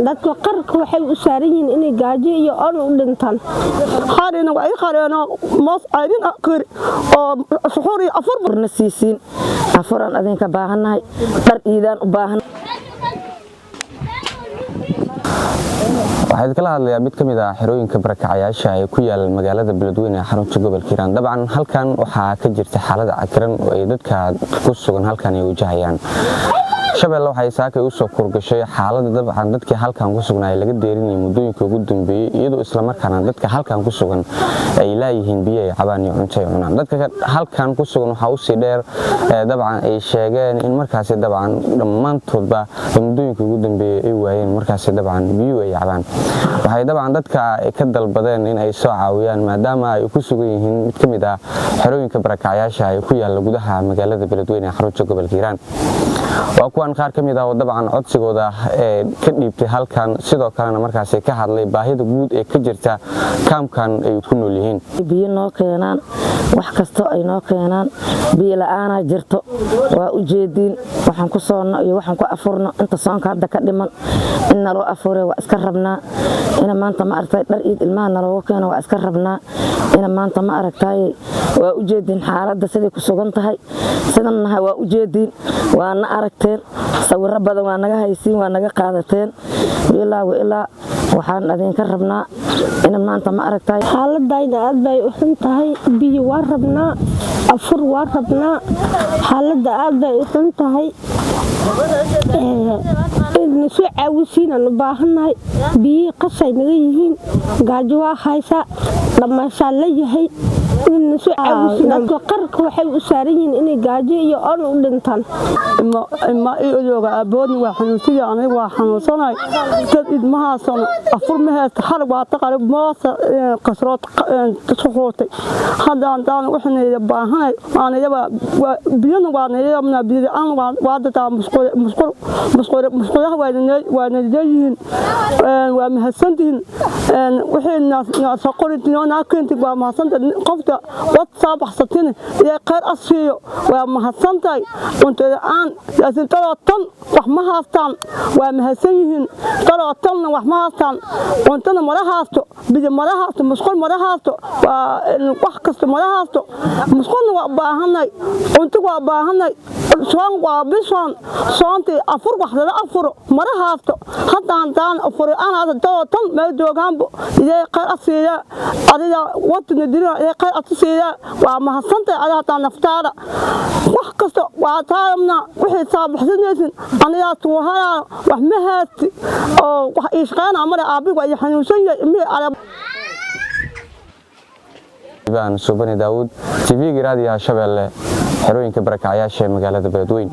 dadka qarka waxay u saaran yihiin inay gaajo iyo oon u dhintaan xaarina way xareena moos ayrin akir oo suxuri afur burna siisiin afuran adinka baahanahay dhar iidaan u baahan waxaad kala hadlayaa mid kamid ah xirooyinka barakacayaasha ee ku yaal magaalada Beledweyne ee xarunta gobolka Hiiraan dabcan halkan waxaa ka jirta xaalad cakiran oo ay dadka ku sugan halkan ay wajahayaan Shabeelle waxay saakay u soo kurgashay xaaladda dabcan dadkii halkan ku sugnaa laga deerinay muddooyinka ugu dambeeyay iyadoo isla markaana dadka halkan ku sugan ay laayihiin biyo ay cabaan iyo cunto ay cunaan dadka halkan ku sugan waxa uu si dheer dabcan ay sheegeen in markaas dabcan dhamaantoodba muddooyinka ugu dambeeyay ay waayeen markaas dabcan biyo ay cabaan waxay dabcan dadka ka dalbadeen in ay soo caawiyaan maadaama ay ku sugan yihiin mid kamid ah xerooyinka barakacayaasha ee ku yaal gudaha magaalada Beledweyne ee xarunta gobolka Hiiraan waa kuwan qaar kamid ah oo dabcan codsigooda ka dhiibtay halkan sidoo kalena markaas ka hadlay baahida guud ee ka jirta kaamkan ay ku nool yihiin biyo noo keenaan wax kasto ay noo keenaan biyo la'aan jirto waa u jeedin waxaan ku soonno iyo waxaan ku afurno inta soonka hadda ka dhiman in naloo afure waa iska rabnaa ina maanta ma aragtay dhar iid ilmaha naloo keeno waa iska rabnaa ina maanta ma aragtay waa u jeedin xaaladda sidii ku sugan tahay sidan nahay waa u jeedin waa na aragteen sawirro badan waa naga haysiin waa naga qaadateen ilaa waxaan adinka rabnaa in maanta ma aragtay xaaladayna aad bay u xun tahay biyo waa rabnaa afur waa rabnaa xaaladda aad bay u xun tahay in soo caawisiinaan u baahanahay biyo qasay naga yihiin gaajo waa haysa dhamashaa la yahay in soo caawisiin dadka qarka waxay u saaran yihiin inay gaajo iyo oon u dhintaan ma iyoga aboodni waa xanuunsidii aniga waa xanuunsanay dad idmahaasan afur ma haysta xal waa taqarib moosa qasrood suxootay haddaan daan waxaan baahanay aanayaba biyana waa nayamna biyo aan waa dad musqulaha waa leeyihiin waa mahadsantihiin wixii soo qorintiina keentay waa mahadsantahay qofta wad saabaxsatin ee qeyr asiyo waa mahadsantahay cuntada aan laakiin tan wax ma haastaan waa mahadsan yihiin tanna wax ma haastaan cuntada mara haasto biyo mara haasto musqul mara haasto waa wax kasta mara haasto musqulna waa baahanay cunto waa baahanay soon waa bison soontii afur wax la afuro mara haasto haddaan daan afur aan tan meel joogaanbo ilaa qeyr asiya adiga wadna dira ilaa qeyr asiya waa mahadsantahay adiga naftaada wax kasta waa taamna wixii saabaxsanaysan aniga tuuhaa wax ma haasti oo wax isqaan amar aabiga ay xanuunsan yahay arab ibaan Subani Daawud TV-ga raadiyaha Shabeelle xerooyinka barakacayaasha magaalada Beledweyne